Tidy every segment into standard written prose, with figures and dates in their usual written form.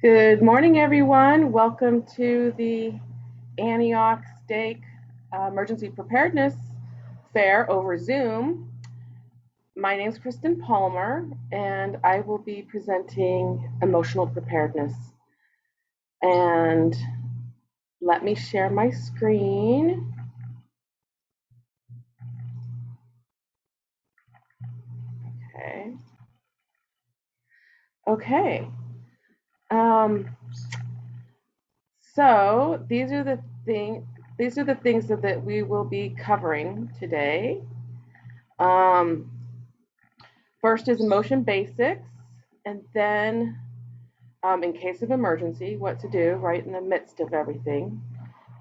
Good morning, everyone. Welcome to the Antioch Stake Emergency Preparedness Fair over Zoom. My name is Kristen Palmer, and I will be presenting emotional preparedness. And let me share my screen. Okay. Okay. Um, so these are the things that we will be covering today. Um, First is emotion basics, and then, in case of emergency, what to do right in the midst of everything.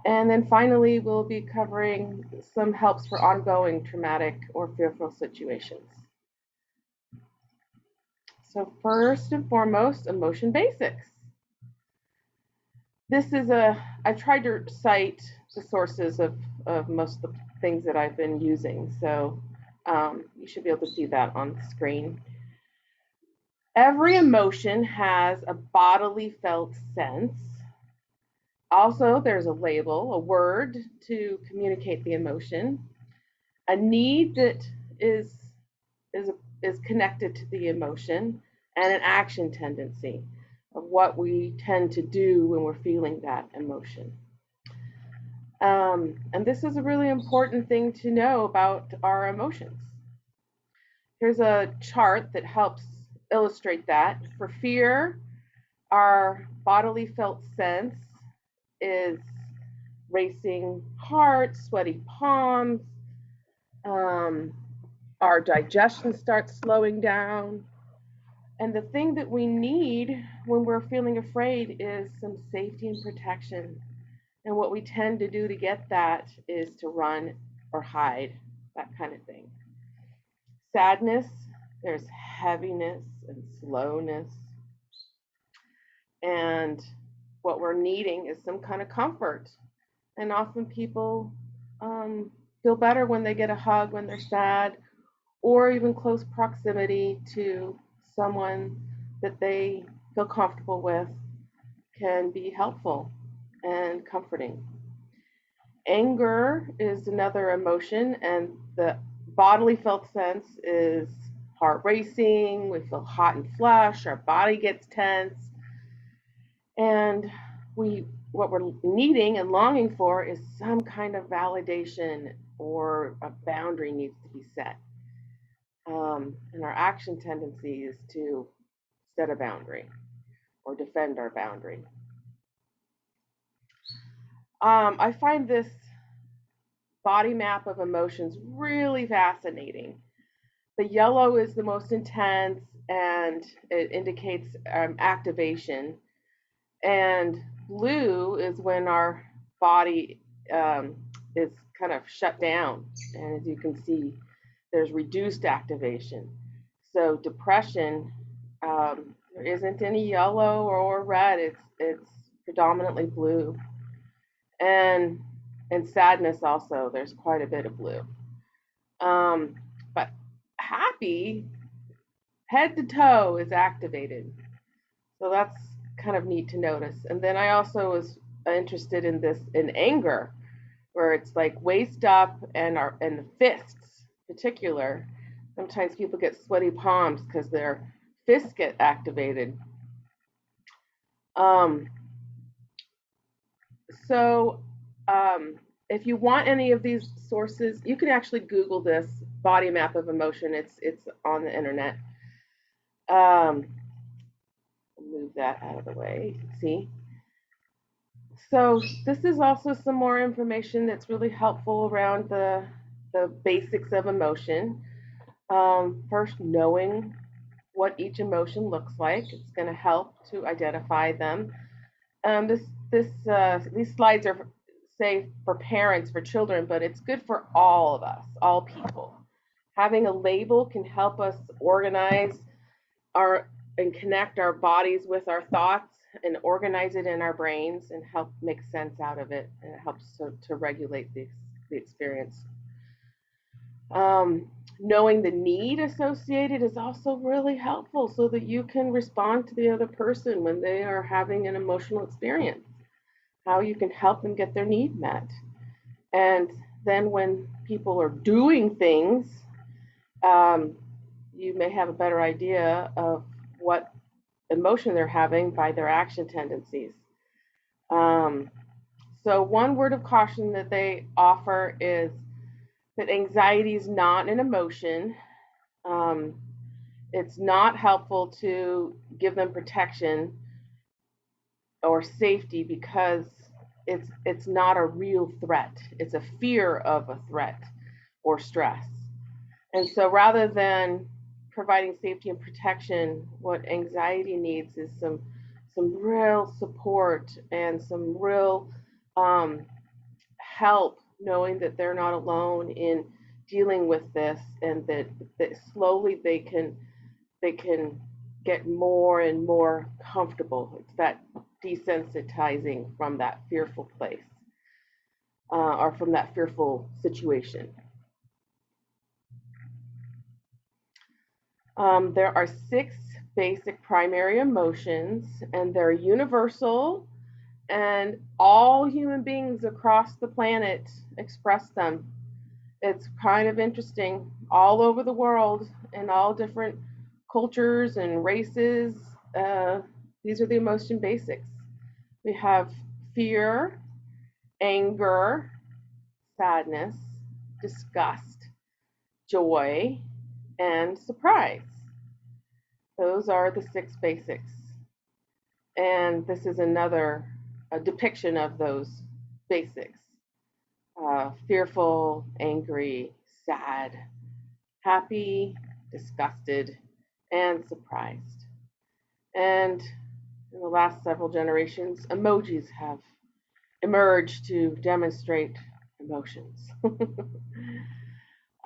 And then finally, we'll be covering some helps for ongoing traumatic or fearful situations. So, first and foremost, emotion basics. I've tried to cite the sources of most of the things that I've been using. So, you should be able to see that on the screen. Every emotion has a bodily felt sense. Also, there's a label, a word to communicate the emotion, a need that is is is connected to the emotion, and an action tendency of what we tend to do when we're feeling that emotion. And this is a really important thing to know about our emotions. Here's a chart that helps illustrate that. For fear, our bodily felt sense is racing heart, sweaty palms, um, our digestion starts slowing down. And the thing that we need when we're feeling afraid is some safety and protection. And what we tend to do to get that is to run or hide, that kind of thing. Sadness, there's heaviness and slowness. And what we're needing is some kind of comfort. And often people feel better when they get a hug when they're sad, or even close proximity to someone that they feel comfortable with can be helpful and comforting. Anger is another emotion, and the bodily felt sense is heart racing, we feel hot and flush, our body gets tense, and what we're needing and longing for is some kind of validation, or a boundary needs to be set. And our action tendency is to set a boundary or defend our boundary. I find this body map of emotions really fascinating. The yellow is the most intense and it indicates activation. And blue is when our body is kind of shut down. And as you can see, there's reduced activation. So depression, there isn't any yellow or red. It's predominantly blue, and sadness also. There's quite a bit of blue. Um, but happy, head to toe, is activated. So that's kind of neat to notice. And then I also was interested in this in anger, where it's like waist up and the fists, in particular. Sometimes people get sweaty palms because their fists get activated. Um, so if you want any of these sources, you can actually Google this body map of emotion. It's on the internet. Um, move that out of the way. See. So this is also some more information that's really helpful around the basics of emotion. First, knowing what each emotion looks like. It's going to help to identify them. These slides are say for parents, for children, but it's good for all of us, all people. Having a label can help us organize our and connect our bodies with our thoughts and organize it in our brains and help make sense out of it, and it helps to regulate the experience. knowing the need associated is also really helpful so that you can respond to the other person when they are having an emotional experience, how you can help them get their need met. And then when people are doing things, you may have a better idea of what emotion they're having by their action tendencies. So one word of caution that they offer is that anxiety is not an emotion. It's not helpful to give them protection or safety because it's not a real threat. It's a fear of a threat or stress. And so rather than providing safety and protection, what anxiety needs is some real support and some real help, knowing that they're not alone in dealing with this, and that slowly they can get more and more comfortable. It's that desensitizing from that fearful place or from that fearful situation. There are 6 basic primary emotions, and they're universal, and all human beings across the planet express them. It's kind of interesting. All over the world, in all different cultures and races, these are the emotion basics. We have fear, anger, sadness, disgust, joy, and surprise. Those are the 6 basics. And this is another depiction of those basics. Fearful, angry, sad, happy, disgusted, and surprised. And in the last several generations, emojis have emerged to demonstrate emotions.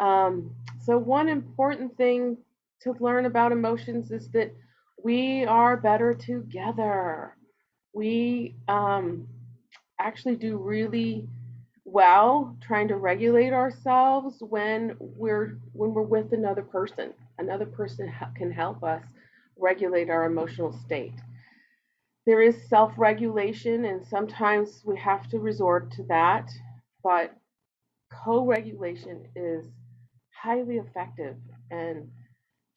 So one important thing to learn about emotions is that we are better together. We actually do really well trying to regulate ourselves when we're with another person. Another person can help us regulate our emotional state. There is self-regulation, and sometimes we have to resort to that, but co-regulation is highly effective. And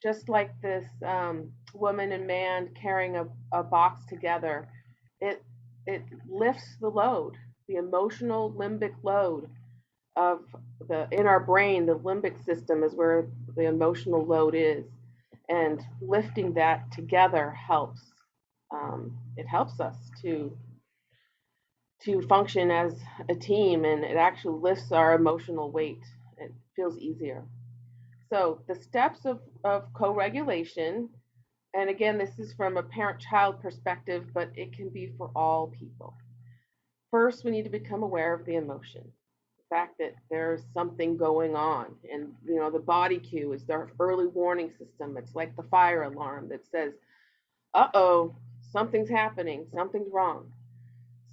just like this woman and man carrying a box together, it lifts the load, the emotional limbic load of in our brain. The limbic system is where the emotional load is, and lifting that together helps. It helps us to function as a team, and it actually lifts our emotional weight. It feels easier. So the steps of co-regulation, and again, this is from a parent-child perspective, but it can be for all people. First, we need to become aware of the emotion, the fact that there's something going on. And, the body cue is their early warning system. It's like the fire alarm that says, uh-oh, something's happening, something's wrong.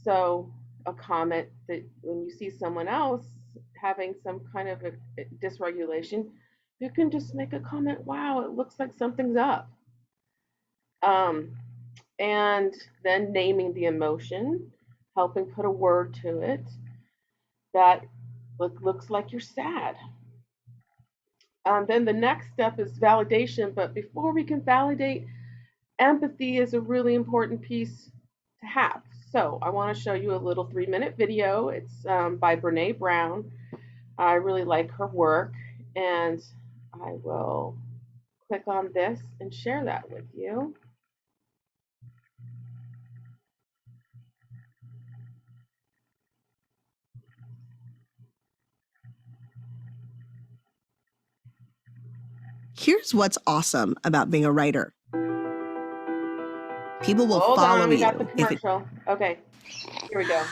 So a comment that when you see someone else having some kind of a dysregulation, you can just make a comment, wow, it looks like something's up. And then naming the emotion, helping put a word to it that looks like you're sad. Then the next step is validation, but before we can validate, empathy is a really important piece to have. So I want to show you a little 3-minute video. It's by Brene Brown. I really like her work, and I will click on this and share that with you. Here's what's awesome about being a writer. People will Hold follow on, we you. got the commercial. Okay, here we go.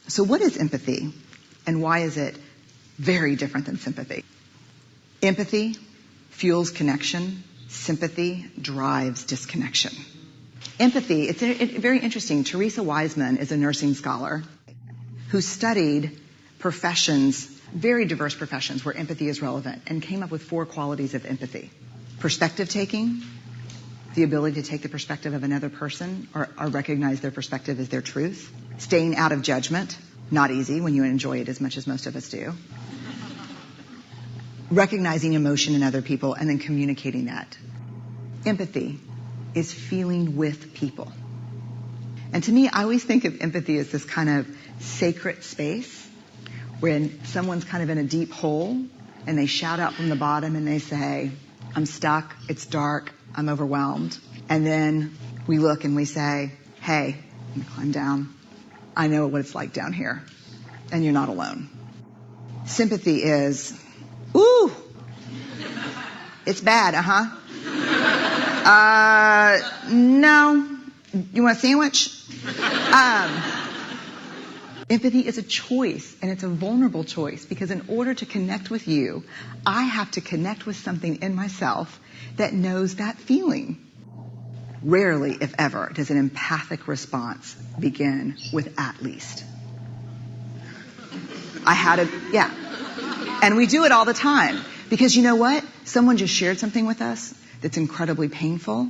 So what is empathy, and why is it very different than sympathy? Empathy fuels connection. Sympathy drives disconnection. Empathy, it's very interesting. Teresa Wiseman is a nursing scholar who studied professions, very diverse professions where empathy is relevant, and came up with 4 qualities of empathy. Perspective taking, the ability to take the perspective of another person or recognize their perspective as their truth. Staying out of judgment, not easy when you enjoy it as much as most of us do. Recognizing emotion in other people and then communicating that. Empathy is feeling with people. And to me, I always think of empathy as this kind of sacred space when someone's kind of in a deep hole and they shout out from the bottom and they say, I'm stuck, it's dark, I'm overwhelmed. And then we look and we say, hey, I'm gonna climb down. I know what it's like down here. And you're not alone. Sympathy is, ooh, it's bad, no. You want a sandwich? Empathy is a choice, and it's a vulnerable choice, because in order to connect with you, I have to connect with something in myself that knows that feeling. Rarely, if ever, does an empathic response begin with at least. Yeah. And we do it all the time. Because you know what? Someone just shared something with us that's incredibly painful,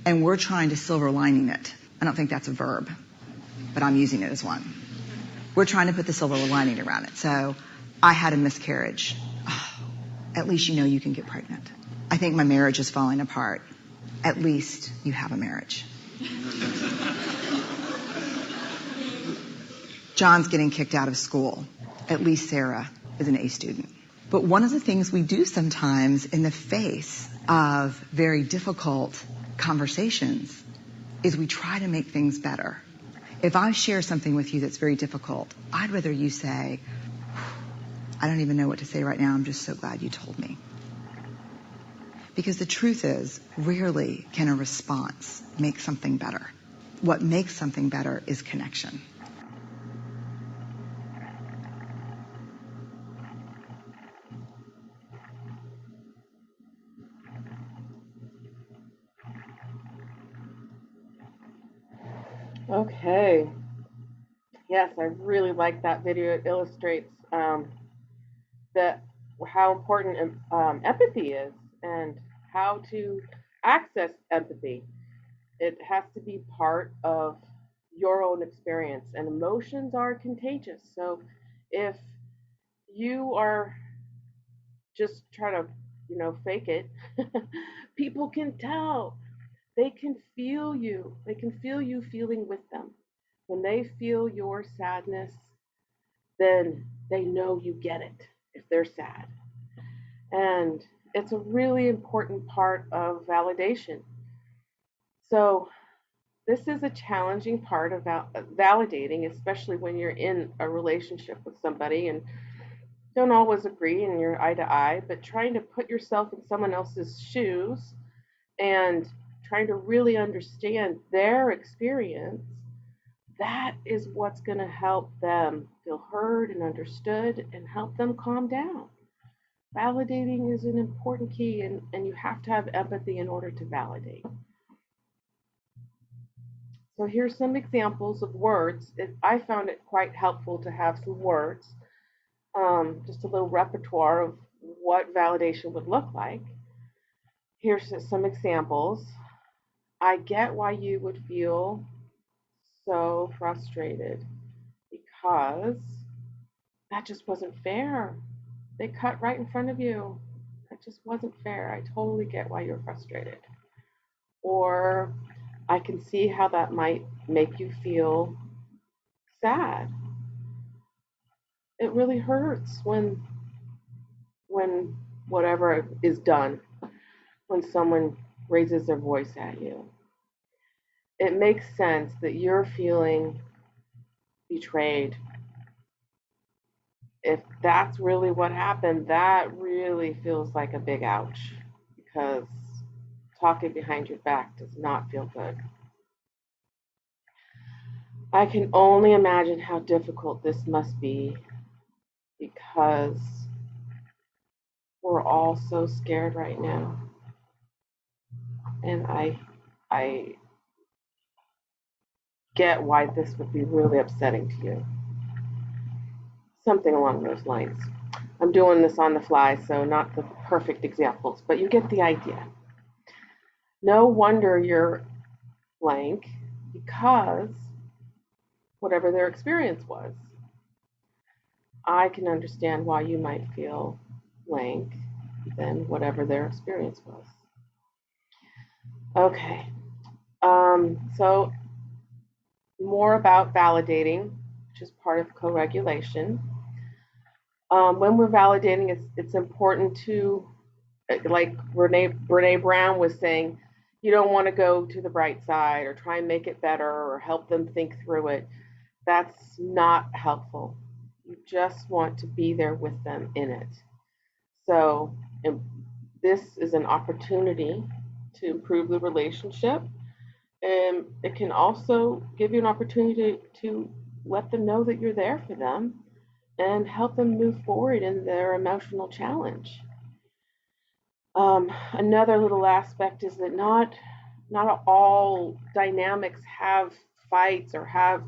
and we're trying to silver lining it. I don't think that's a verb, but I'm using it as one. We're trying to put the silver lining around it. So, I had a miscarriage. Oh, at least you know you can get pregnant. I think my marriage is falling apart. At least you have a marriage. John's getting kicked out of school. At least Sarah is an A student. But one of the things we do sometimes in the face of very difficult conversations is we try to make things better. If I share something with you that's very difficult, I'd rather you say, I don't even know what to say right now, I'm just so glad you told me. Because the truth is, rarely can a response make something better. What makes something better is connection. Okay. Yes, I really like that video. It illustrates that how important empathy is and how to access empathy. It has to be part of your own experience, and emotions are contagious. So if you are just trying to, fake it, people can tell. They can feel you. They can feel you feeling with them. When they feel your sadness, then they know you get it if they're sad. And it's a really important part of validation. So, this is a challenging part of validating, especially when you're in a relationship with somebody and don't always agree and you're eye to eye, but trying to put yourself in someone else's shoes and trying to really understand their experience, that is what's going to help them feel heard and understood and help them calm down. Validating is an important key, and you have to have empathy in order to validate. So here's some examples of words. I found it quite helpful to have some words, just a little repertoire of what validation would look like. Here's some examples. I get why you would feel so frustrated because that just wasn't fair. They cut right in front of you. That just wasn't fair. I totally get why you're frustrated. Or I can see how that might make you feel sad. It really hurts when whatever is done, when someone raises their voice at you. It makes sense that you're feeling betrayed. If that's really what happened, that really feels like a big ouch, because talking behind your back does not feel good. I can only imagine how difficult this must be, because we're all so scared right now. And I get why this would be really upsetting to you. Something along those lines. I'm doing this on the fly, so not the perfect examples, but you get the idea. No wonder you're blank, because whatever their experience was. I can understand why you might feel blank than whatever their experience was. Okay, so more about validating, which is part of co-regulation. When we're validating, it's important to, like Brene Brown was saying, you don't want to go to the bright side or try and make it better or help them think through it. That's not helpful. You just want to be there with them in it. So this is an opportunity to improve the relationship. And it can also give you an opportunity to let them know that you're there for them and help them move forward in their emotional challenge. Another little aspect is that not all dynamics have fights or have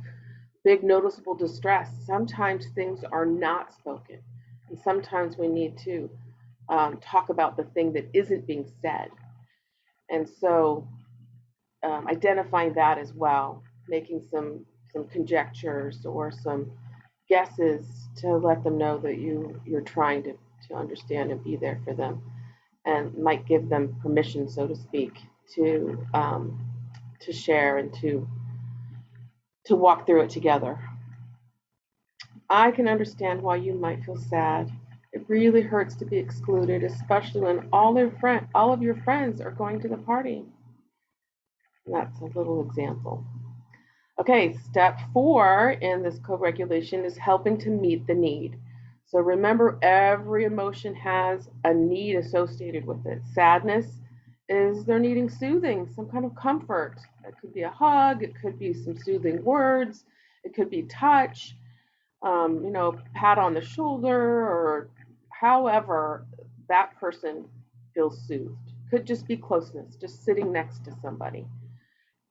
big noticeable distress. Sometimes things are not spoken, and sometimes we need to talk about the thing that isn't being said. And so identifying that as well, making some conjectures or some guesses to let them know that you're trying to understand and be there for them, and might give them permission, so to speak, to share and to walk through it together. I can understand why you might feel sad. It really hurts to be excluded, especially when all of your friends are going to the party. And that's a little example. Okay, step 4 in this co-regulation is helping to meet the need. So remember, every emotion has a need associated with it. Sadness is they're needing soothing, some kind of comfort. It could be a hug, it could be some soothing words, it could be touch, pat on the shoulder, or however that person feels soothed. Could just be closeness, just sitting next to somebody.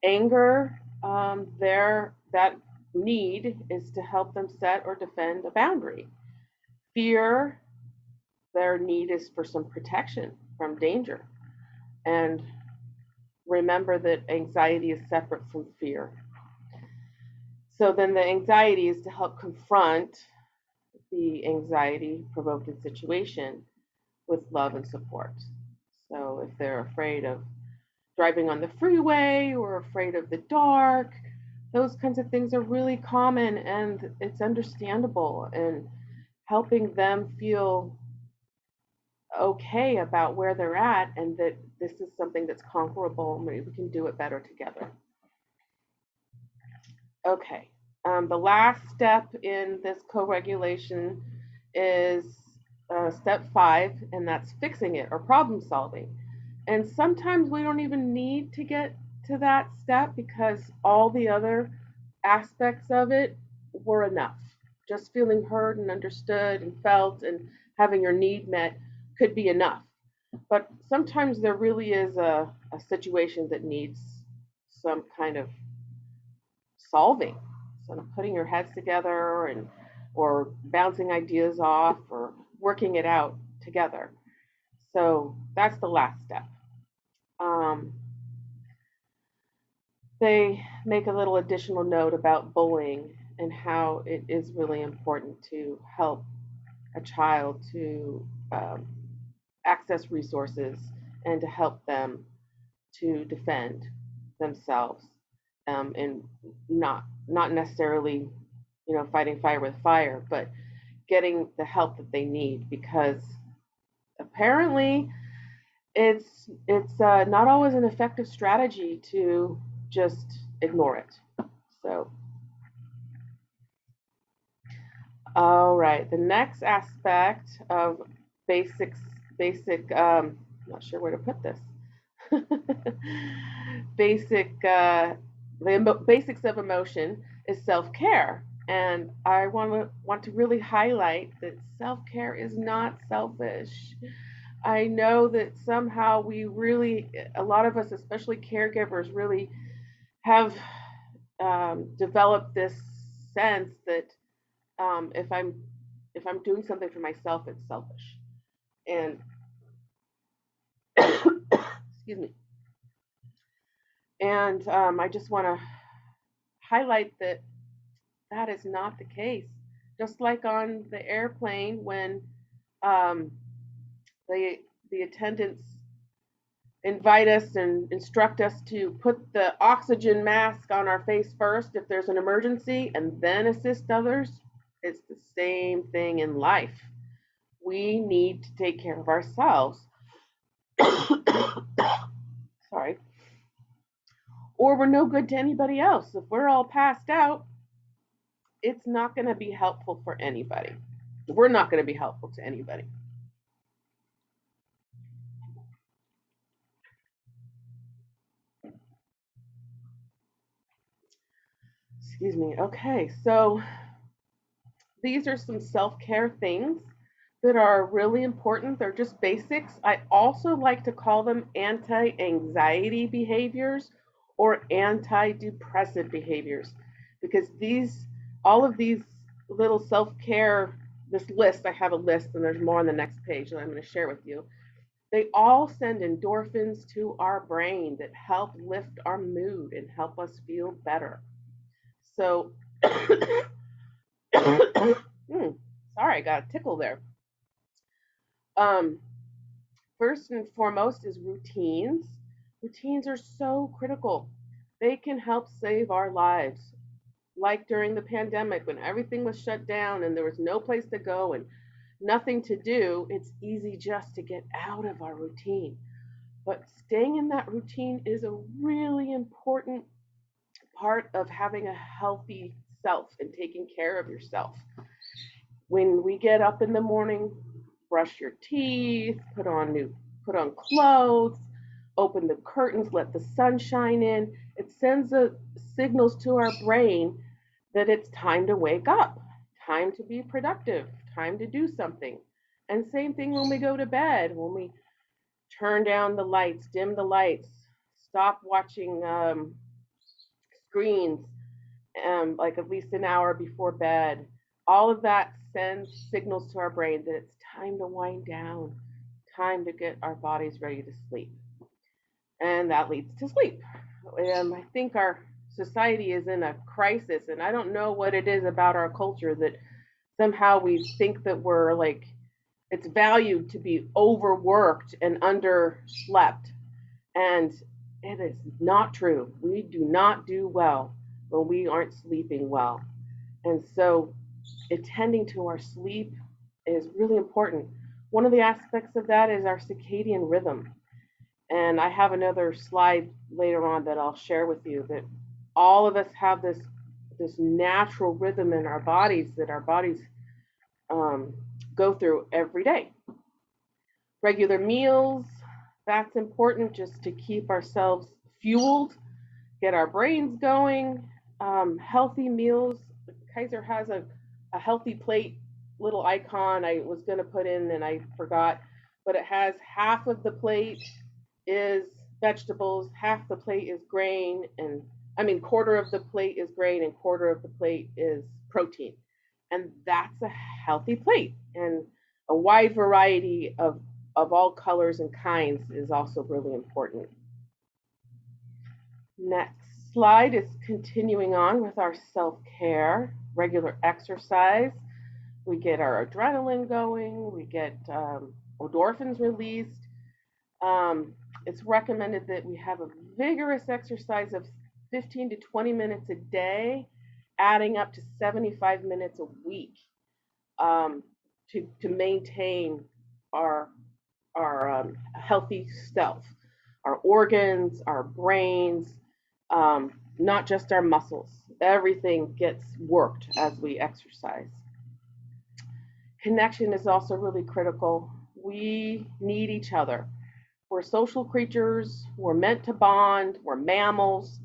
Anger, that need is to help them set or defend a boundary. Fear, their need is for some protection from danger. And remember that anxiety is separate from fear. So then the anxiety is to help confront the anxiety provoking situation with love and support. So if they're afraid of driving on the freeway or afraid of the dark, those kinds of things are really common, and it's understandable, and helping them feel okay about where they're at and that this is something that's conquerable and we can do it better together. Okay, the last step in this co-regulation is step 5, and that's fixing it or problem solving. And sometimes we don't even need to get to that step because all the other aspects of it were enough. Just feeling heard and understood and felt and having your need met could be enough. But sometimes there really is a situation that needs some kind of solving, sort of putting your heads together and or bouncing ideas off or working it out together. So that's the last step. They make a little additional note about bullying and how it is really important to help a child to access resources and to help them to defend themselves, and not necessarily fighting fire with fire, but getting the help that they need, because apparently it's not always an effective strategy to just ignore it. So, all right, the next aspect of basic, I'm not sure where to put this. The basics of emotion is self-care. And I want to really highlight that self-care is not selfish. I know that somehow a lot of us, especially caregivers, really have develop this sense that if I'm doing something for myself, it's selfish. And excuse me. And I just want to highlight that that is not the case. Just like on the airplane, when um, the attendants invite us and instruct us to put the oxygen mask on our face first if there's an emergency and then assist others, it's the same thing in life. We need to take care of ourselves. Sorry. Or we're no good to anybody else. If we're all passed out, it's not going to be helpful for anybody. We're not going to be helpful to anybody. Excuse me. Okay, so these are some self-care things that are really important. They're just basics. I also like to call them anti-anxiety behaviors or antidepressant behaviors because all of these little self-care, this list, I have a list and there's more on the next page that I'm going to share with you. They all send endorphins to our brain that help lift our mood and help us feel better. So, sorry, I got a tickle there. First and foremost is routines. Routines are so critical. They can help save our lives. Like during the pandemic when everything was shut down and there was no place to go and nothing to do, it's easy just to get out of our routine. But staying in that routine is a really important part of having a healthy self and taking care of yourself. When we get up in the morning, brush your teeth, put on clothes, open the curtains, let the sun shine in. It sends signals to our brain that it's time to wake up, time to be productive, time to do something. And same thing when we go to bed, when we turn down the lights, dim the lights, stop watching screens like at least an hour before bed. All of that sends signals to our brain that it's time to wind down, time to get our bodies ready to sleep. And that leads to sleep. I think our society is in a crisis, and I don't know what it is about our culture that somehow we think that we're like, it's valued to be overworked and underslept. And it is not true. We do not do well when we aren't sleeping well. And so attending to our sleep is really important. One of the aspects of that is our circadian rhythm. And I have another slide later on that I'll share with you that all of us have this natural rhythm in our bodies that our bodies go through every day. Regular meals, that's important just to keep ourselves fueled, get our brains going. Healthy meals. Kaiser has a healthy plate little icon I was going to put in and I forgot, but it has half of the plate is vegetables, half the plate is grain, and I mean, quarter of the plate is grain and quarter of the plate is protein. And that's a healthy plate. And a wide variety of all colors and kinds is also really important. Next slide is continuing on with our self care, regular exercise. We get our adrenaline going, we get endorphins released. It's recommended that we have a vigorous exercise of 15 to 20 minutes a day, adding up to 75 minutes a week to maintain our healthy self, our organs, our brains, not just our muscles. Everything gets worked as we exercise. Connection is also really critical. We need each other. We're social creatures, we're meant to bond, we're mammals,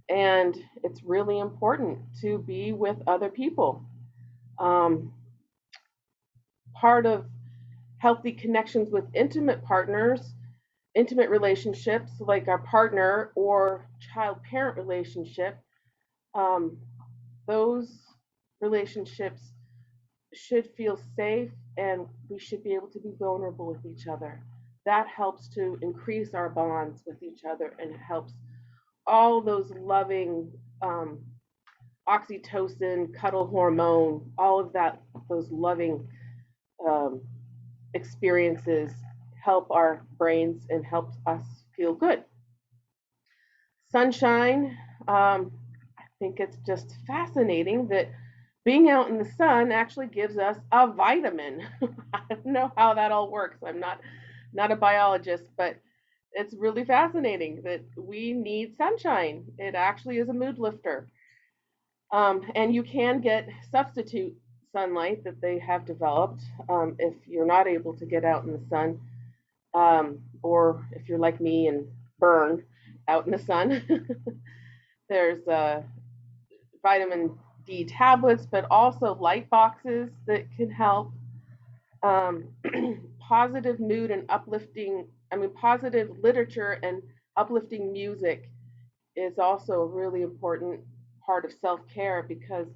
and it's really important to be with other people. Part of healthy connections with intimate partners, intimate relationships like our partner or child parent relationship, Um, those relationships should feel safe, and we should be able to be vulnerable with each other. That helps to increase our bonds with each other, and it helps all those loving oxytocin, cuddle hormone, all of that, those loving um, experiences help our brains and help us feel good. Sunshine, I think it's just fascinating that being out in the sun actually gives us a vitamin. I don't know how that all works. I'm not a biologist, but it's really fascinating that we need sunshine. It actually is a mood lifter. And you can get substitute sunlight that they have developed if you're not able to get out in the sun, or if you're like me and burn out in the sun. There's vitamin D tablets, but also light boxes that can help. Um, positive mood and uplifting, positive literature and uplifting music is also a really important part of self care because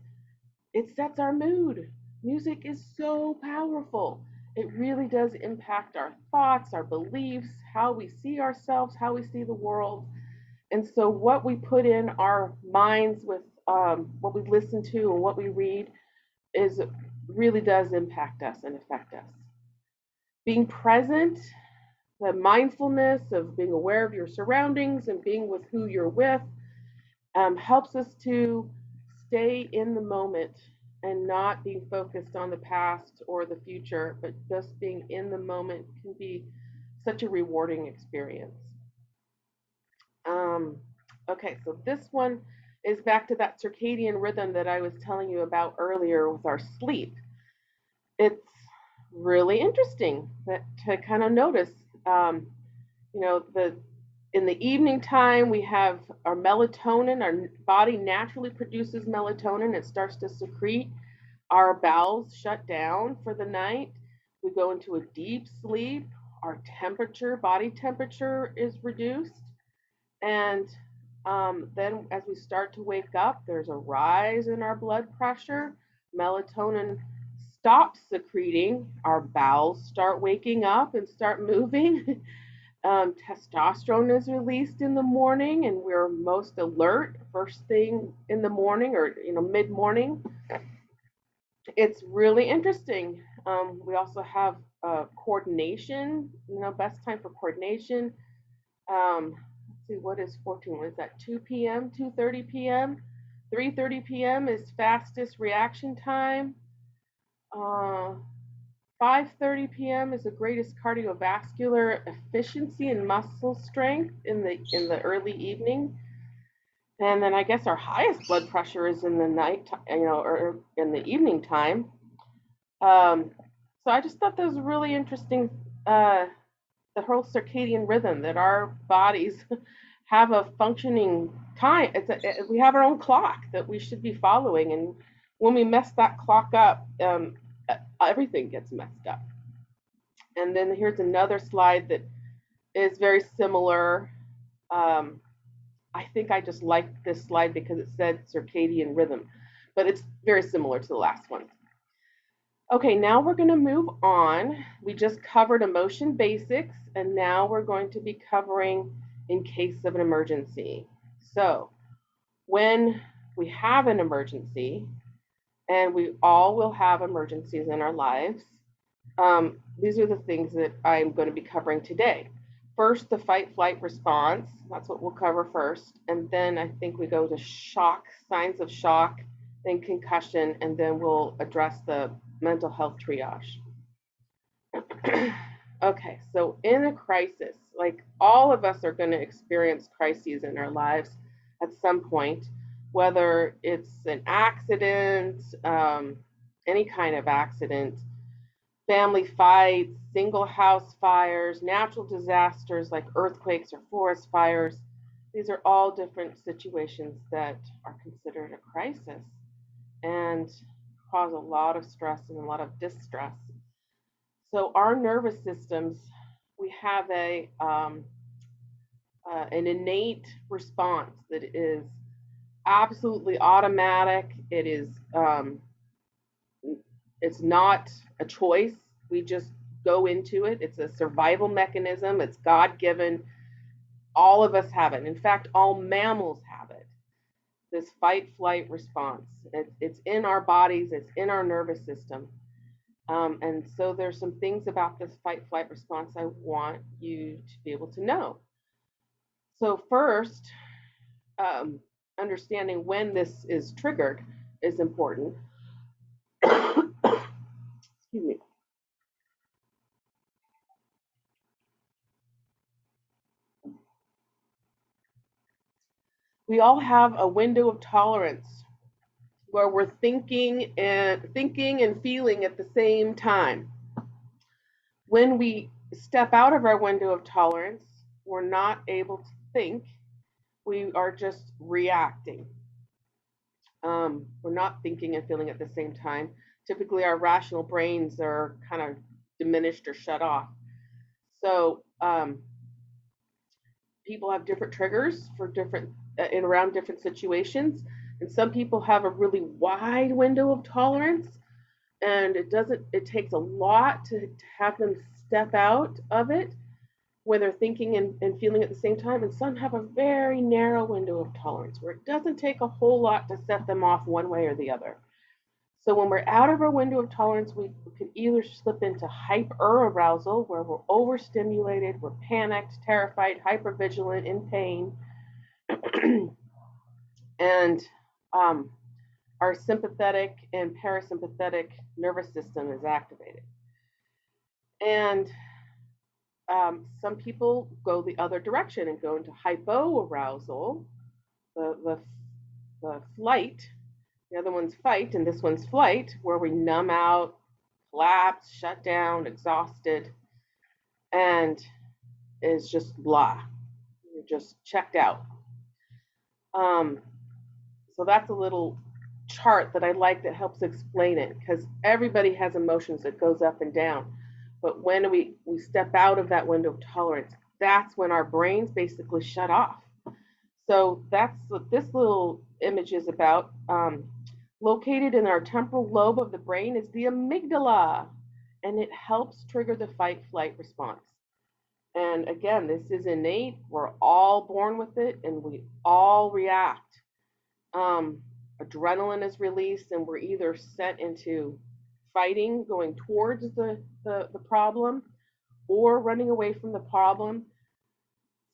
it sets our mood. Music is so powerful. It really does impact our thoughts, our beliefs, how we see ourselves, how we see the world. And so, what we put in our minds with what we listen to and what we read is really does impact us and affect us. Being present, the mindfulness of being aware of your surroundings and being with who you're with helps us to stay in the moment and not being focused on the past or the future, but just being in the moment can be such a rewarding experience. Um, okay, so this one is back to that circadian rhythm that I was telling you about earlier with our sleep. It's really interesting that to kind of notice, um, the in the evening time we have our melatonin. Our body naturally produces melatonin. It starts to secrete. Our bowels shut down for the night. We go into a deep sleep. Our temperature, body temperature, is reduced. And then as we start to wake up, there's a rise in our blood pressure. Melatonin stops secreting. Our bowels start waking up and start moving. Testosterone is released in the morning, and we're most alert first thing in the morning, or mid morning. It's really interesting. We also have coordination. Best time for coordination. Let's see, what is 14? What is that? 2 p.m., 2:30 p.m., 3:30 p.m. is fastest reaction time. Uh, 5:30 p.m. is the greatest cardiovascular efficiency and muscle strength in the early evening. And then I guess our highest blood pressure is in the night, or in the evening time. Um, so I just thought that was really interesting. The whole circadian rhythm that our bodies have a functioning time. We have our own clock that we should be following, and when we mess that clock up, everything gets messed up. And then here's another slide that is very similar. Um, I think I just liked this slide because it said circadian rhythm, but it's very similar to the last one. Okay, now we're going to move on. We just covered emotion basics, and now we're going to be covering in case of an emergency. So, when we have an emergency, and we all will have emergencies in our lives, these are the things that I'm going to be covering today. First, the fight flight response. That's what we'll cover first. And then I think we go to shock, signs of shock, then concussion, and then we'll address the mental health triage. Okay, so in a crisis, like all of us are going to experience crises in our lives at some point, whether it's an accident, any kind of accident, family fights, single house fires, natural disasters like earthquakes or forest fires. These are all different situations that are considered a crisis and cause a lot of stress and a lot of distress. So our nervous systems, we have an innate response that is absolutely automatic. It is it's not a choice. We just go into it. It's a survival mechanism. It's God-given. All of us have it. In fact, all mammals have it. This fight flight response. It's in our bodies, it's in our nervous system. And so there's some things about this fight flight response I want you to be able to know. So, first, understanding when this is triggered is important. Excuse me. We all have a window of tolerance where we're thinking and feeling at the same time. When we step out of our window of tolerance, we're not able to think. We are just reacting. We're not thinking and feeling at the same time. Typically, our rational brains are kind of diminished or shut off. So people have different triggers for different in around different situations, and some people have a really wide window of tolerance, and it takes a lot to have them step out of it when they're thinking and feeling at the same time, and some have a very narrow window of tolerance where it doesn't take a whole lot to set them off one way or the other. So when we're out of our window of tolerance, we can either slip into hyperarousal, where we're overstimulated, we're panicked, terrified, hypervigilant, in pain, and our sympathetic and parasympathetic nervous system is activated. And some people go the other direction and go into hypoarousal, the flight. The other one's fight, and this one's flight, where we numb out, collapse, shut down, exhausted, and is just blah. You're just checked out. So that's a little chart that I like that helps explain it, because everybody has emotions that goes up and down. But when we step out of that window of tolerance, that's when our brains basically shut off. So that's what this little image is about. Located in our temporal lobe of the brain is the amygdala, and it helps trigger the fight flight response. And again, this is innate. We're all born with it, and we all react. Adrenaline is released, and we're either sent into fighting, going towards the problem, or running away from the problem.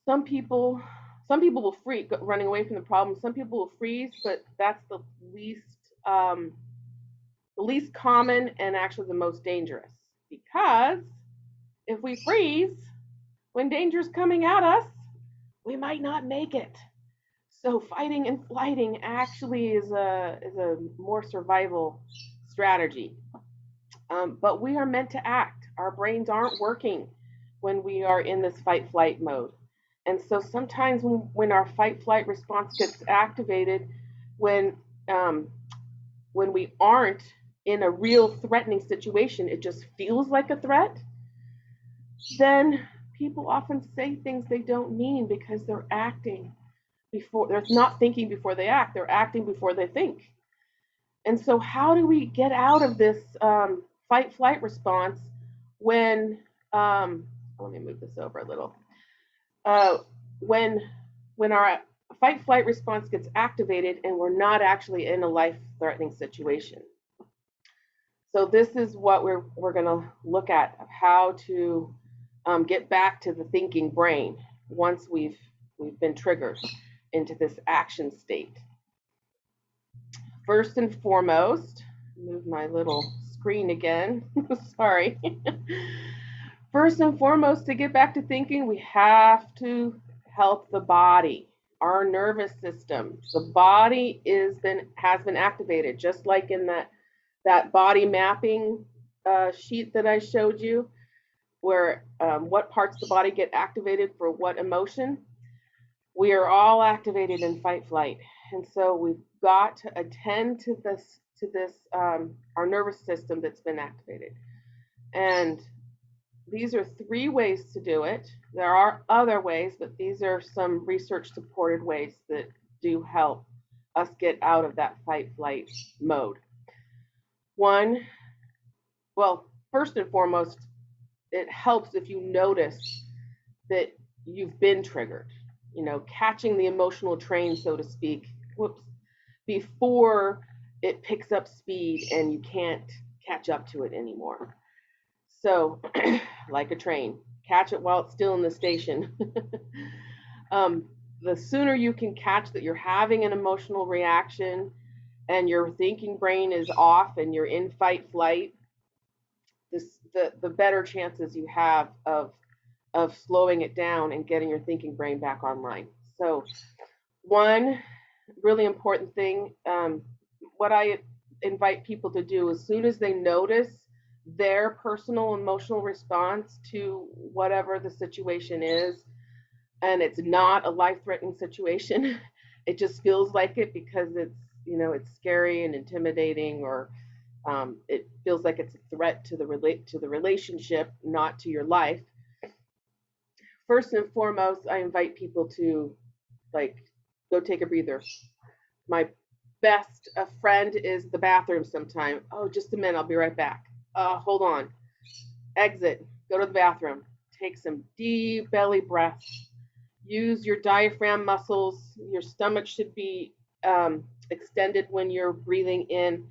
Some people will freeze running away from the problem. Some people will freeze, but that's the least common and actually the most dangerous, because if we freeze when danger's coming at us, we might not make it. So fighting and flighting actually is a more survival strategy. But we are meant to act. Our brains aren't working when we are in this fight flight mode. And so sometimes when our fight flight response gets activated, when we aren't in a real threatening situation, it just feels like a threat, then people often say things they don't mean because they're acting before, they're not thinking before they act, they're acting before they think. And so how do we get out of this fight flight response when, let me move this over a little, when our fight flight response gets activated and we're not actually in a life threatening situation? So this is what we're going to look at, of how to get back to the thinking brain once we've been triggered into this action state. First and foremost, move my little screen again. Sorry. First and foremost, to get back to thinking, we have to help the body, our nervous system. The body has been activated, just like in that body mapping sheet that I showed you, where what parts of the body get activated for what emotion. We are all activated in fight flight, and so we've got to attend to this our nervous system that's been activated. And these are 3 ways to do it. There are other ways, but these are some research supported ways that do help us get out of that fight flight mode. First and foremost, it helps if you notice that you've been triggered, catching the emotional train, so to speak, before it picks up speed and you can't catch up to it anymore. So, like a train, catch it while it's still in the station. The sooner you can catch that you're having an emotional reaction and your thinking brain is off and you're in fight flight, the better chances you have of slowing it down and getting your thinking brain back online. So one really important thing, what I invite people to do as soon as they notice their personal emotional response to whatever the situation is, and it's not a life-threatening situation, it just feels like it because it's scary and intimidating, or it feels like it's a threat to the relationship, not to your life. First and foremost, I invite people to go take a breather. My best friend is the bathroom sometime. Oh, just a minute, I'll be right back. Hold on. Exit, go to the bathroom. Take some deep belly breaths. Use your diaphragm muscles. Your stomach should be extended when you're breathing in,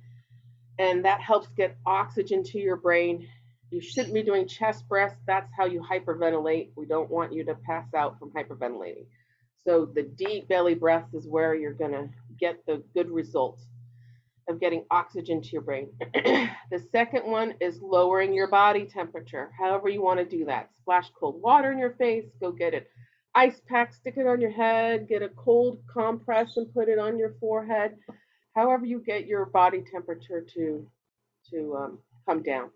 and that helps get oxygen to your brain. You shouldn't be doing chest breaths. That's how you hyperventilate. We don't want you to pass out from hyperventilating. So the deep belly breaths is where you're going to get the good results of getting oxygen to your brain. The second one is lowering your body temperature, however you want to do that. Splash cold water in your face, go get an ice pack, stick it on your head, get a cold compress and put it on your forehead. However you get your body temperature to come down.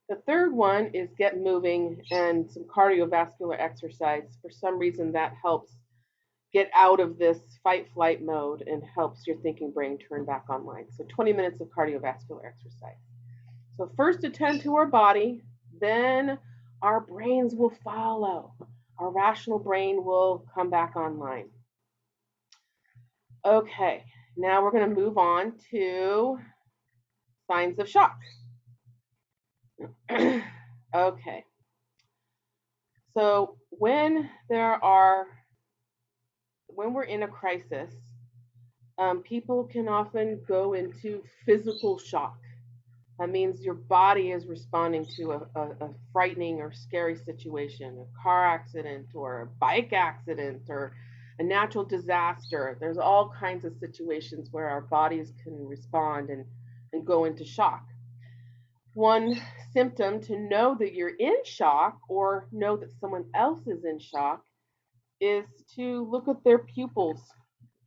The third one is get moving and some cardiovascular exercise. For some reason, that helps get out of this fight flight mode and helps your thinking brain turn back online. So 20 minutes of cardiovascular exercise. So first attend to our body, then our brains will follow. Our rational brain will come back online. Okay, now we're going to move on to signs of shock. Okay. So when we're in a crisis, people can often go into physical shock. That means your body is responding to a frightening or scary situation, a car accident or a bike accident or a natural disaster. There's all kinds of situations where our bodies can respond and go into shock. One symptom to know that you're in shock or know that someone else is in shock is to look at their pupils.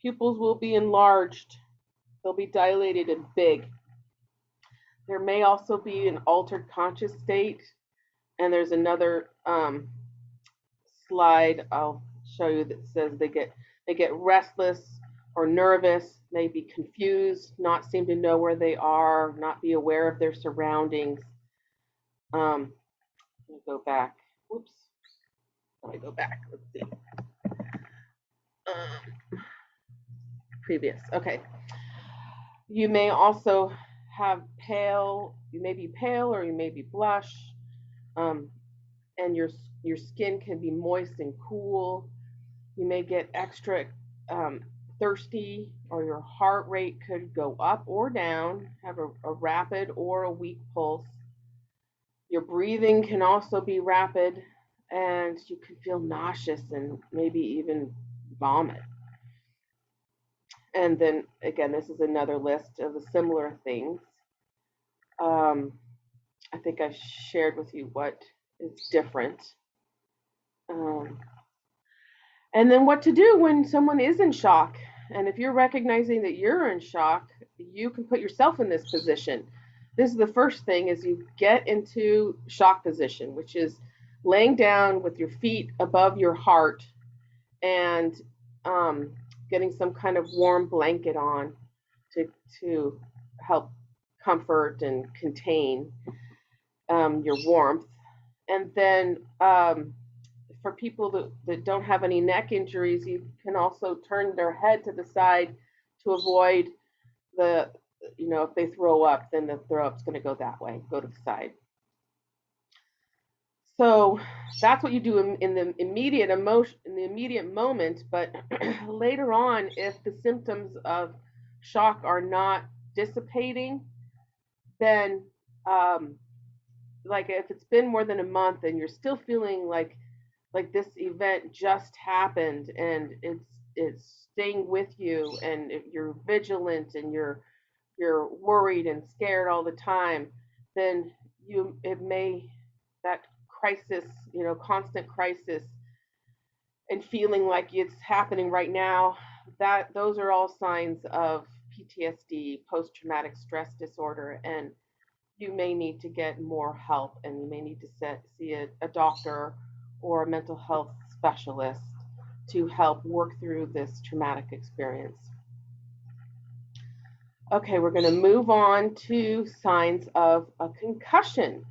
Pupils will be enlarged. They'll be dilated and big. There may also be an altered conscious state. And there's another slide I'll show you that says they get restless or nervous, may be confused, not seem to know where they are, not be aware of their surroundings. Let me go back. Whoops. Let me go back. Let's see. Previous. Okay. You may also have you may be pale or you may be blush, and your skin can be moist and cool. You may get extra thirsty, or your heart rate could go up or down, have a rapid or a weak pulse. Your breathing can also be rapid, and you can feel nauseous and maybe even vomit. And then again, this is another list of the similar things. I think I shared with you what is different. And then what to do when someone is in shock. And if you're recognizing that you're in shock, you can put yourself in this position. This is the first thing, is you get into shock position, which is laying down with your feet above your heart and getting some kind of warm blanket on to help comfort and contain your warmth. And then for people that don't have any neck injuries, you can also turn their head to the side to avoid the, if they throw up, then the throw up's going to go that way, go to the side. So that's what you do in the immediate emotion, in the immediate moment. But later on, if the symptoms of shock are not dissipating, then like if it's been more than a month and you're still feeling like this event just happened and it's staying with you, and if you're vigilant and you're worried and scared all the time, then that crisis, constant crisis and feeling like it's happening right now, those are all signs of PTSD, post-traumatic stress disorder, and you may need to get more help, and you may need to see a doctor or a mental health specialist to help work through this traumatic experience. Okay, we're going to move on to signs of a concussion.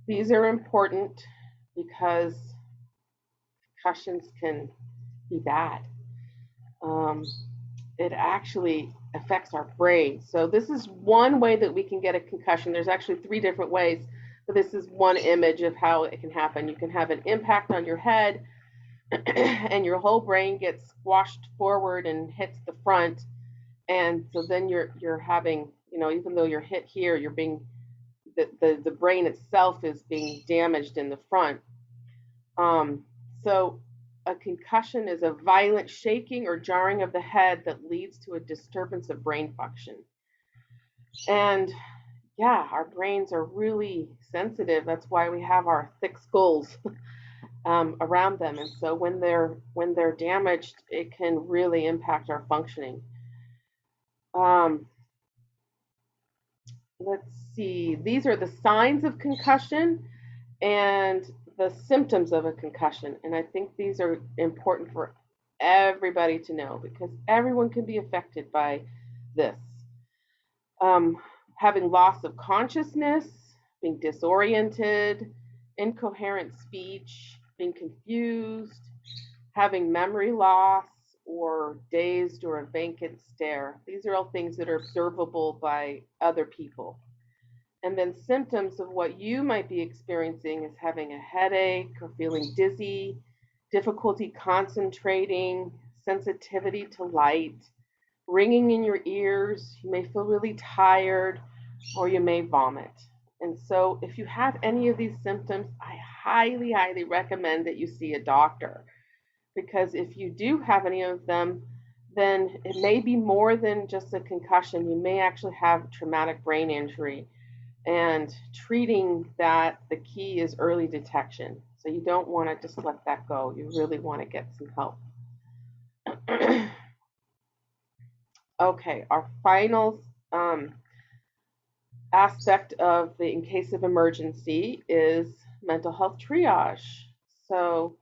These are important because concussions can be bad. It actually affects our brain. So this is one way that we can get a concussion. There's actually 3 different ways, but this is one image of how it can happen. You can have an impact on your head and your whole brain gets squashed forward and hits the front. And so then you're having, even though you're hit here, you're being, the brain itself is being damaged in the front. So a concussion is a violent shaking or jarring of the head that leads to a disturbance of brain function. And yeah, our brains are really sensitive. That's why we have our thick skulls around them. And so when they're damaged, it can really impact our functioning. Let's see. These are the signs of concussion and the symptoms of a concussion. And I think these are important for everybody to know because everyone can be affected by this. Having loss of consciousness, being disoriented, incoherent speech, being confused, having memory loss, or dazed or a vacant stare. These are all things that are observable by other people. And then symptoms of what you might be experiencing is having a headache or feeling dizzy, difficulty concentrating, sensitivity to light, ringing in your ears. You may feel really tired or you may vomit. And so if you have any of these symptoms, I highly, highly recommend that you see a doctor. Because if you do have any of them, then it may be more than just a concussion. You may actually have traumatic brain injury. And treating that, the key is early detection. So you don't want to just let that go. You really want to get some help. Okay, our final aspect of the in case of emergency is mental health triage. So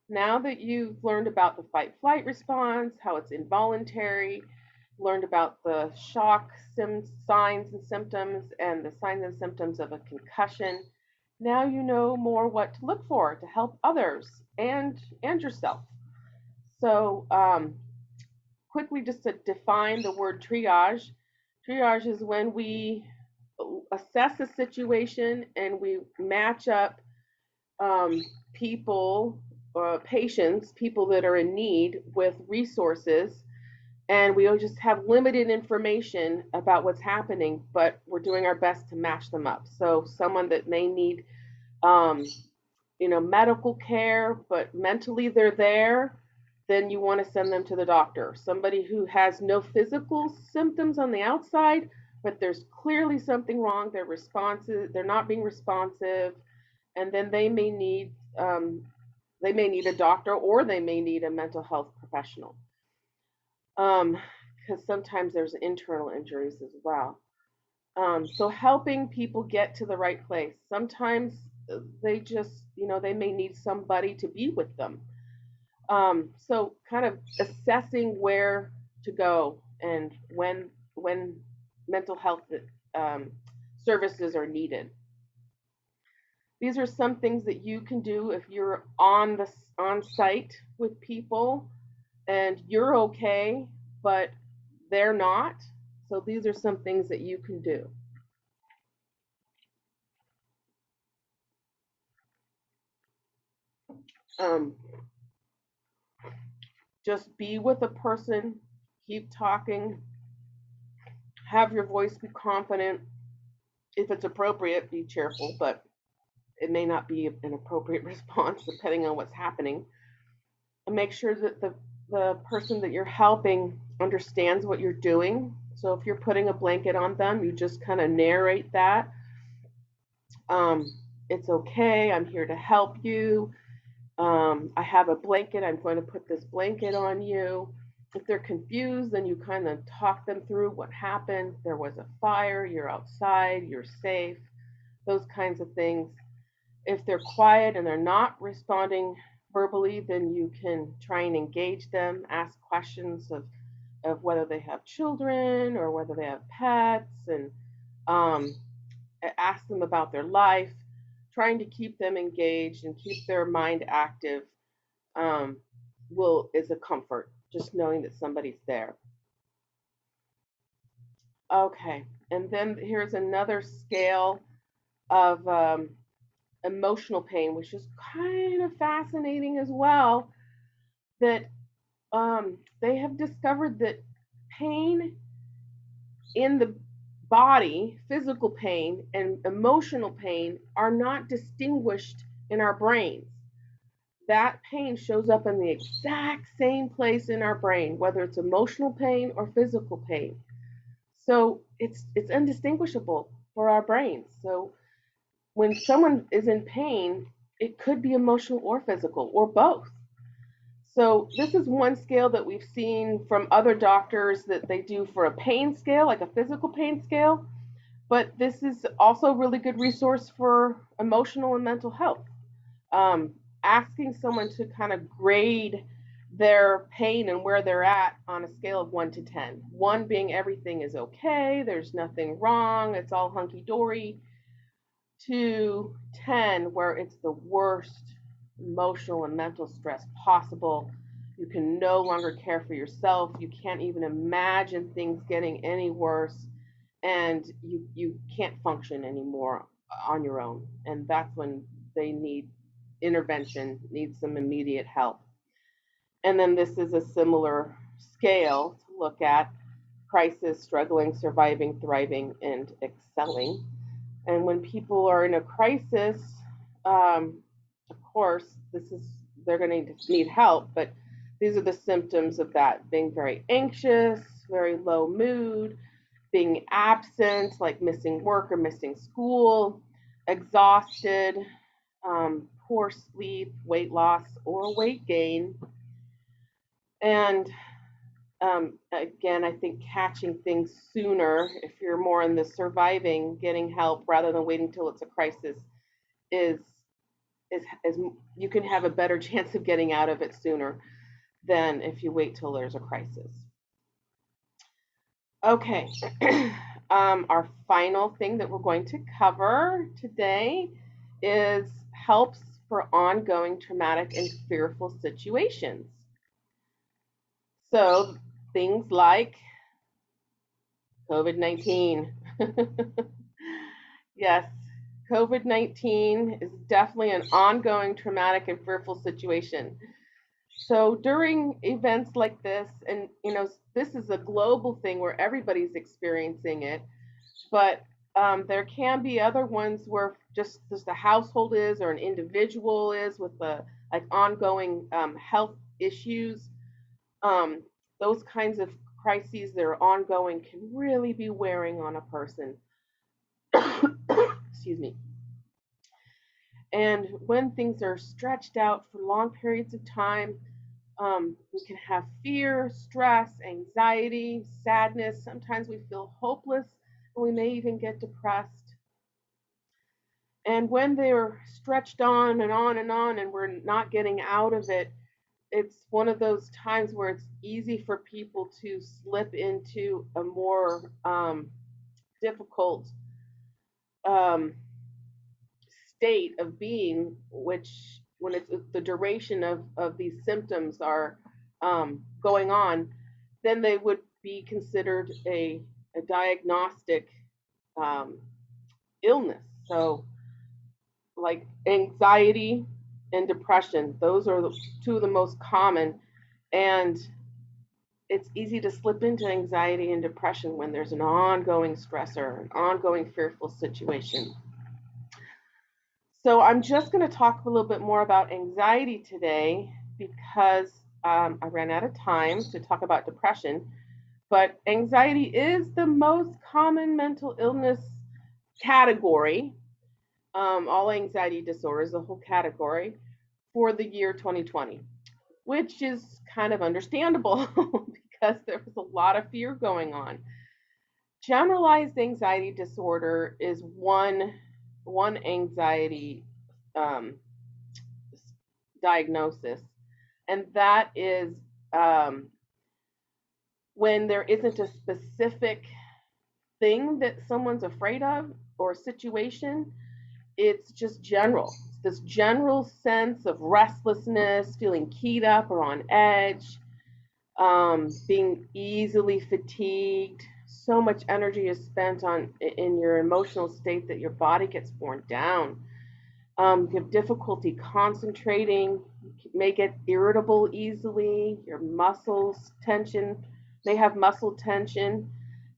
now that you've learned about the fight-flight response, how it's involuntary, learned about the shock signs and symptoms and the signs and symptoms of a concussion, now you know more what to look for to help others and yourself. So quickly, just to define the word triage. Triage is when we assess a situation and we match up people, patients, people that are in need with resources, and we just have limited information about what's happening, but we're doing our best to match them up. So someone that may need, medical care, but mentally they're there, then you want to send them to the doctor. Somebody who has no physical symptoms on the outside, but there's clearly something wrong. They're not being responsive, and then they may need a doctor, or they may need a mental health professional. Because sometimes there's internal injuries as well. So helping people get to the right place. Sometimes they just, they may need somebody to be with them. So kind of assessing where to go and when mental health services are needed. These are some things that you can do if you're on site with people and you're okay, but they're not. So these are some things that you can do. Um, just be with a person, keep talking, have your voice be confident. If it's appropriate, be cheerful, but it may not be an appropriate response depending on what's happening. And make sure that the person that you're helping understands what you're doing. So if you're putting a blanket on them, you just kind of narrate that. Um, it's okay, I'm here to help you. I have a blanket, I'm going to put this blanket on you. If they're confused, then you kind of talk them through what happened. There was a fire, you're outside, you're safe, those kinds of things. If they're quiet and they're not responding verbally, then you can try and engage them, ask questions of whether they have children or whether they have pets, and um, ask them about their life, trying to keep them engaged and keep their mind active um, is a comfort, just knowing that somebody's there. Okay, and then here's another scale of emotional pain, which is kind of fascinating as well. That they have discovered that pain in the body, physical pain, and emotional pain are not distinguished in our brains. That pain shows up in the exact same place in our brain, whether it's emotional pain or physical pain. So it's undistinguishable for our brains. So when someone is in pain, it could be emotional or physical or both. So this is one scale that we've seen from other doctors that they do for a pain scale, like a physical pain scale. But this is also a really good resource for emotional and mental health. Asking someone to kind of grade their pain and where they're at on a scale of 1 to 10. 1 being everything is okay, there's nothing wrong, it's all hunky dory, to 10 where it's the worst emotional and mental stress possible. You can no longer care for yourself. You can't even imagine things getting any worse, and you can't function anymore on your own. And that's when they need intervention, need some immediate help. And then this is a similar scale to look at: crisis, struggling, surviving, thriving, and excelling. And when people are in a crisis, of course, they're going to need help, but these are the symptoms of that: being very anxious, very low mood, being absent, like missing work or missing school, exhausted, poor sleep, weight loss or weight gain. And again, I think catching things sooner, if you're more in the surviving, getting help rather than waiting till it's a crisis, is is you can have a better chance of getting out of it sooner than if you wait till there's a crisis. Okay, our final thing that we're going to cover today is helps for ongoing traumatic and fearful situations. So things like COVID-19. Yes, COVID-19 is definitely an ongoing traumatic and fearful situation. So during events like this, and this is a global thing where everybody's experiencing it, but there can be other ones where just a household is or an individual is with like ongoing health issues. Um, those kinds of crises that are ongoing can really be wearing on a person. Excuse me. And when things are stretched out for long periods of time, we can have fear, stress, anxiety, sadness. Sometimes we feel hopeless, and we may even get depressed. And when they're stretched on and on and on, and we're not getting out of it, it's one of those times where it's easy for people to slip into a more difficult um, state of being, which when it's the duration of these symptoms are going on, then they would be considered a diagnostic illness. So, like anxiety and depression, those are two of the most common. And it's easy to slip into anxiety and depression when there's an ongoing stressor, an ongoing fearful situation. So I'm just going to talk a little bit more about anxiety today because I ran out of time to talk about depression. But anxiety is the most common mental illness category, all anxiety disorders, the whole category, for the year 2020, which is kind of understandable because there was a lot of fear going on. Generalized anxiety disorder is one anxiety diagnosis, and that is when there isn't a specific thing that someone's afraid of or situation. It's just general. It's this general sense of restlessness, feeling keyed up or on edge, being easily fatigued. So much energy is spent in your emotional state that your body gets worn down. You have difficulty concentrating, you may get irritable easily, your muscles tension, may have muscle tension,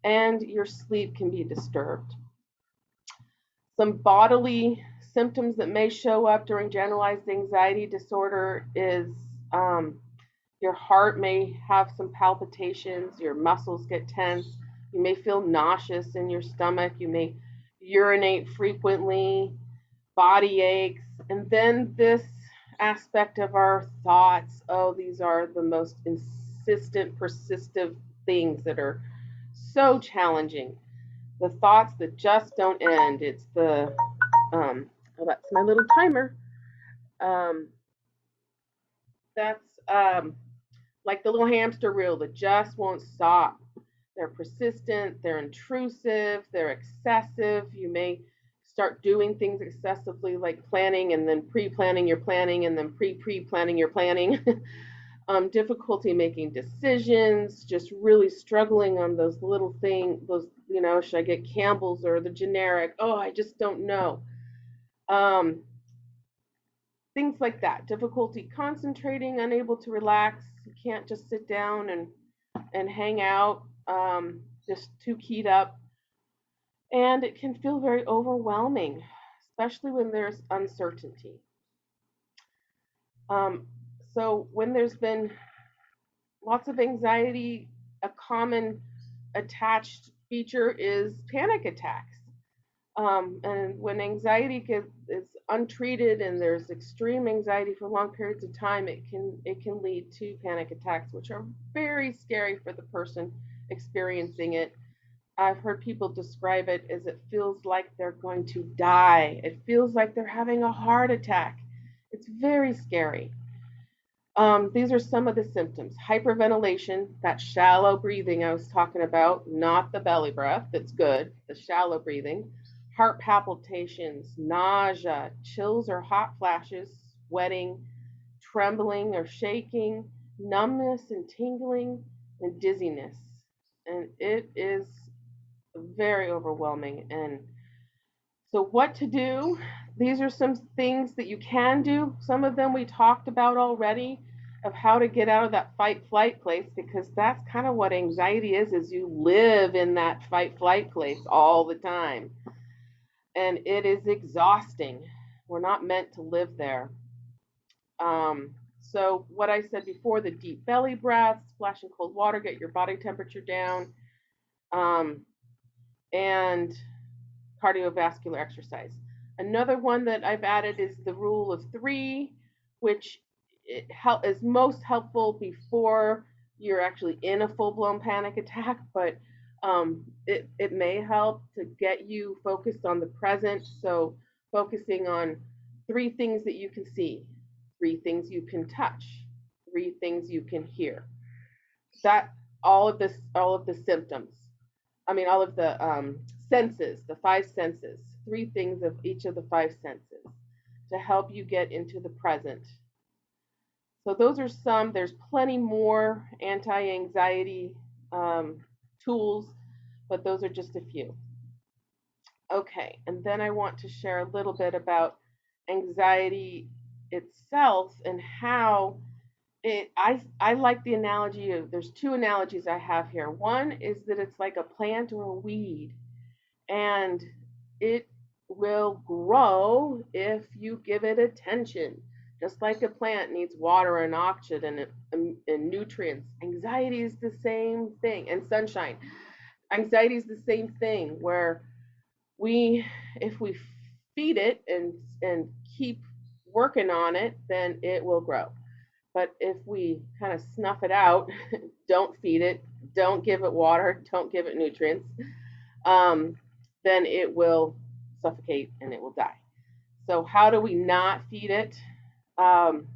and your sleep can be disturbed. Some bodily symptoms that may show up during generalized anxiety disorder is your heart may have some palpitations, your muscles get tense, you may feel nauseous in your stomach, you may urinate frequently, body aches, and then this aspect of our thoughts. Oh, these are the most insistent, persistent things that are so challenging. The thoughts that just don't end. It's the, oh, that's my little timer. That's like the little hamster wheel that just won't stop. They're persistent, they're intrusive, they're excessive. You may start doing things excessively, like planning and then pre-planning your planning and then pre-planning your planning. Difficulty making decisions, just really struggling on those little things, those, should I get Campbell's or the generic? Oh, I just don't know. Things like that. Difficulty concentrating, unable to relax. You can't just sit down and hang out, just too keyed up. And it can feel very overwhelming, especially when there's uncertainty. So when there's been lots of anxiety, a common attached feature is panic attacks. And when anxiety is untreated and there's extreme anxiety for long periods of time, it can lead to panic attacks, which are very scary for the person experiencing it. I've heard people describe it as it feels like they're going to die. It feels like they're having a heart attack. It's very scary. These are some of the symptoms. Hyperventilation, that shallow breathing I was talking about, not the belly breath, that's good, the shallow breathing. Heart palpitations, nausea, chills or hot flashes, sweating, trembling or shaking, numbness and tingling, and dizziness. And it is very overwhelming. And so what to do? These are some things that you can do. Some of them we talked about already, of how to get out of that fight flight place, because that's kind of what anxiety is you live in that fight flight place all the time. And it is exhausting. We're not meant to live there. So what I said before, the deep belly breaths, splashing cold water, get your body temperature down, and cardiovascular exercise. Another one that I've added is the rule of 3, which is most helpful before you're actually in a full-blown panic attack, but it may help to get you focused on the present. So focusing on 3 things that you can see, 3 things you can touch, 3 things you can hear. That all of the symptoms. All of the senses, the 5 senses, 3 things of each of the 5 senses to help you get into the present. So those are some. There's plenty more anti-anxiety tools, but those are just a few. Okay, and then I want to share a little bit about anxiety itself and how I like the analogy of, there's two analogies I have here. One is that it's like a plant or a weed, and it will grow if you give it attention. Just like a plant needs water and oxygen and nutrients, anxiety is the same thing, and sunshine. Anxiety is the same thing, where we, if we feed it and keep working on it, then it will grow. But if we kind of snuff it out, don't feed it, don't give it water, don't give it nutrients, um, then it will suffocate and it will die. So how do we not feed it? Um,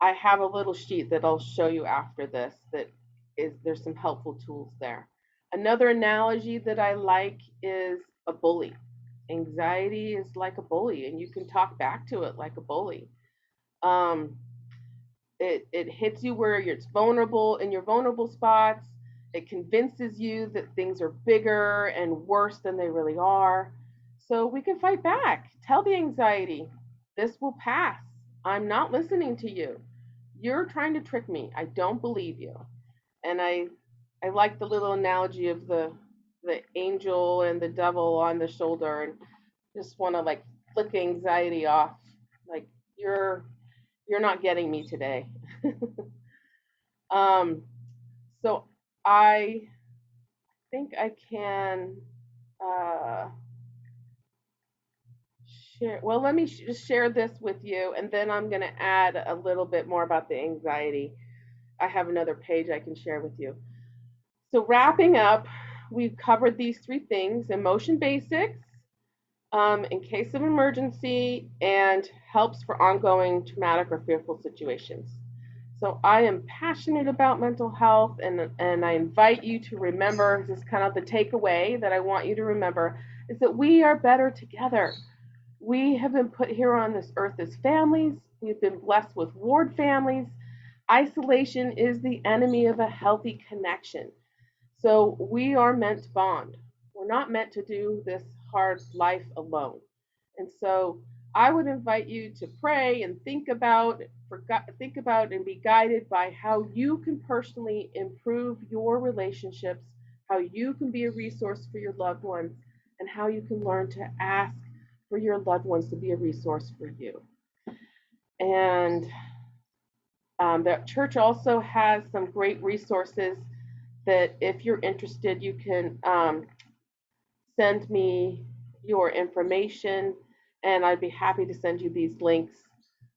I have a little sheet that I'll show you after this that is, there's some helpful tools there. Another analogy that I like is a bully. Anxiety is like a bully, and you can talk back to it like a bully. Um, it hits you where it's vulnerable, in your vulnerable spots. It convinces you that things are bigger and worse than they really are. So we can fight back. Tell the anxiety, this will pass. I'm not listening to you. You're trying to trick me. I don't believe you. And I like the little analogy of the angel and the devil on the shoulder, and just want to like flick anxiety off. Like, you're not getting me today. um, so I think I can share. Well, let me just share this with you, and then I'm going to add a little bit more about the anxiety. I have another page I can share with you. So wrapping up, we've covered these three things: emotion basics, in case of emergency, and helps for ongoing traumatic or fearful situations. So I am passionate about mental health, and I invite you to remember, this is kind of the takeaway that I want you to remember, is that we are better together. We have been put here on this earth as families. We've been blessed with ward families. Isolation is the enemy of a healthy connection. So we are meant to bond. We're not meant to do this hard life alone. And so I would invite you to pray and think about and be guided by how you can personally improve your relationships, how you can be a resource for your loved ones, and how you can learn to ask for your loved ones to be a resource for you. And the church also has some great resources that, if you're interested, you can send me your information, and I'd be happy to send you these links.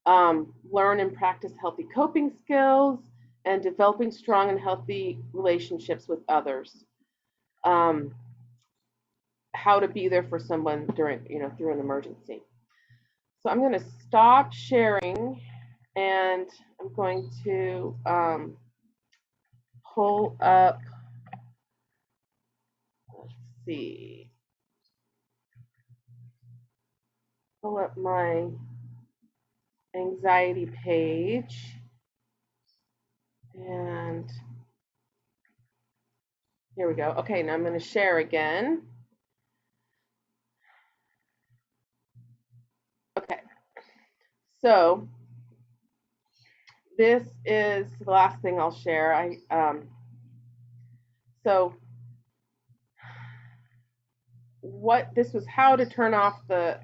Learn and practice healthy coping skills and developing strong and healthy relationships with others. How to be there for someone during, through an emergency. So I'm going to stop sharing, and I'm going to pull up, let's see, pull up my anxiety page, and here we go. Okay, now I'm going to share again. Okay, so this is the last thing I'll share. This was how to turn off the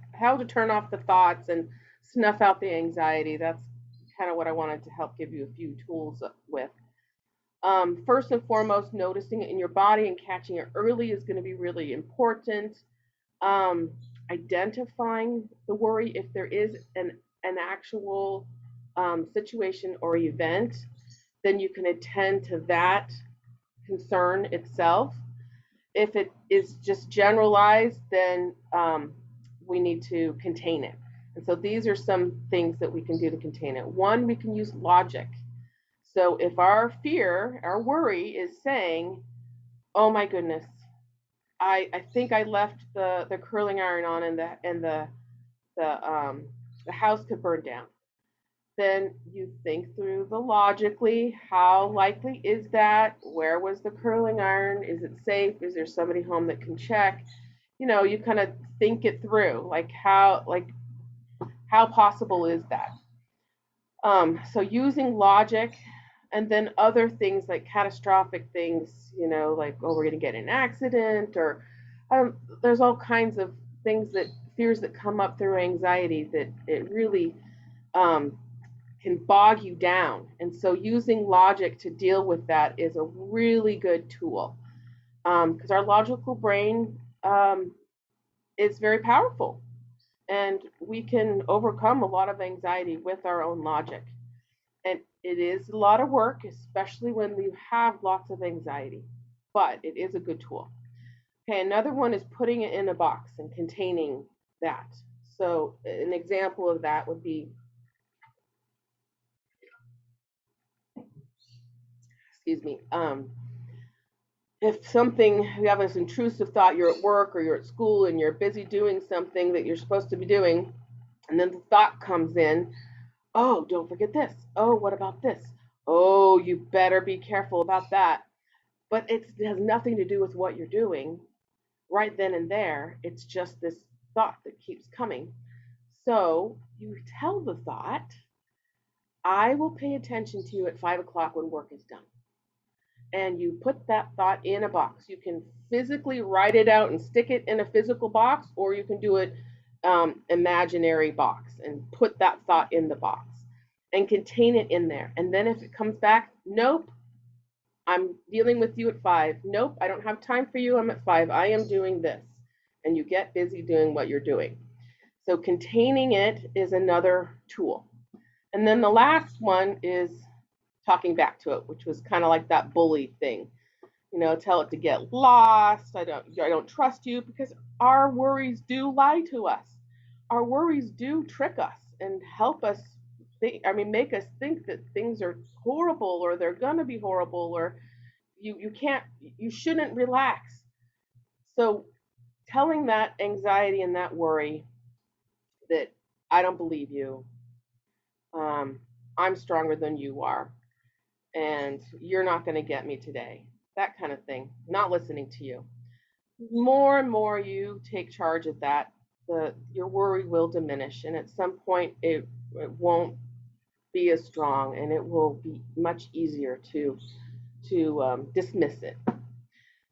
thoughts and snuff out the anxiety. That's kind of what I wanted to help give you a few tools with. First and foremost, noticing it in your body and catching it early is going to be really important. Identifying the worry, if there is an actual situation or event, then you can attend to that concern itself. If it is just generalized, then we need to contain it. And so these are some things that we can do to contain it. One, we can use logic. So if our fear, our worry is saying, oh my goodness, I think I left the curling iron on, and the house could burn down, then you think through the logically, how likely is that? Where was the curling iron? Is it safe? Is there somebody home that can check? You kind of think it through, like how possible is that? So using logic, and then other things like catastrophic things, like, oh, we're going to get in an accident, or there's all kinds of things, that fears that come up through anxiety, that it really can bog you down. And so using logic to deal with that is a really good tool, because our logical brain is very powerful, and we can overcome a lot of anxiety with our own logic. And it is a lot of work, especially when you have lots of anxiety, but it is a good tool. Okay, another one is putting it in a box and containing that. So an example of that would be, excuse me, if you have this intrusive thought, you're at work or you're at school and you're busy doing something that you're supposed to be doing, and then the thought comes in, oh, don't forget this. Oh, what about this? Oh, you better be careful about that. But it has nothing to do with what you're doing right then and there. It's just this thought that keeps coming. So you tell the thought, I will pay attention to you at 5 o'clock when work is done. And you put that thought in a box. You can physically write it out and stick it in a physical box, or you can do it imaginary box and put that thought in the box and contain it in there. And then if it comes back, nope, I'm dealing with you at 5. Nope, I don't have time for you. I'm at 5. I am doing this. And you get busy doing what you're doing. So containing it is another tool. And then the last one is talking back to it, which was kind of like that bully thing. Tell it to get lost. I don't trust you, because our worries do lie to us. Our worries do trick us and help us make us think that things are horrible, or they're gonna be horrible, or you shouldn't relax. So telling that anxiety and that worry that I don't believe you, I'm stronger than you are, and you're not going to get me today, that kind of thing, not listening to you. More and more you take charge of that, your worry will diminish, and at some point it won't be as strong, and it will be much easier to dismiss it.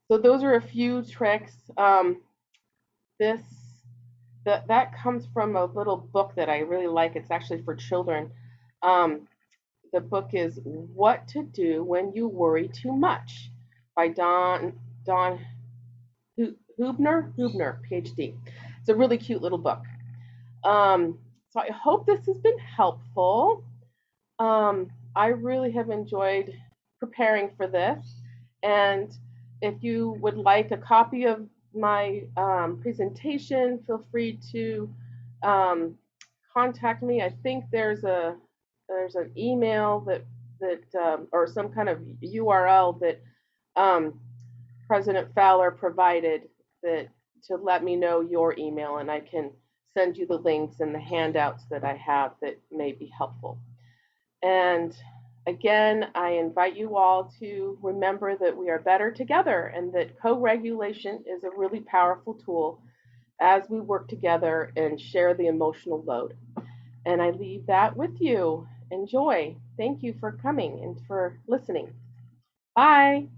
So those are a few tricks. This that comes from a little book that I really like. It's actually for children. The book is What to Do When You Worry Too Much by Don Huebner, PhD. It's a really cute little book. So I hope this has been helpful. I really have enjoyed preparing for this. And if you would like a copy of my presentation, feel free to contact me. I think there's an email that or some kind of URL that President Fowler provided to let me know your email, and I can send you the links and the handouts that I have that may be helpful. And again, I invite you all to remember that we are better together, and that co-regulation is a really powerful tool as we work together and share the emotional load. And I leave that with you. Enjoy. Thank you for coming and for listening. Bye.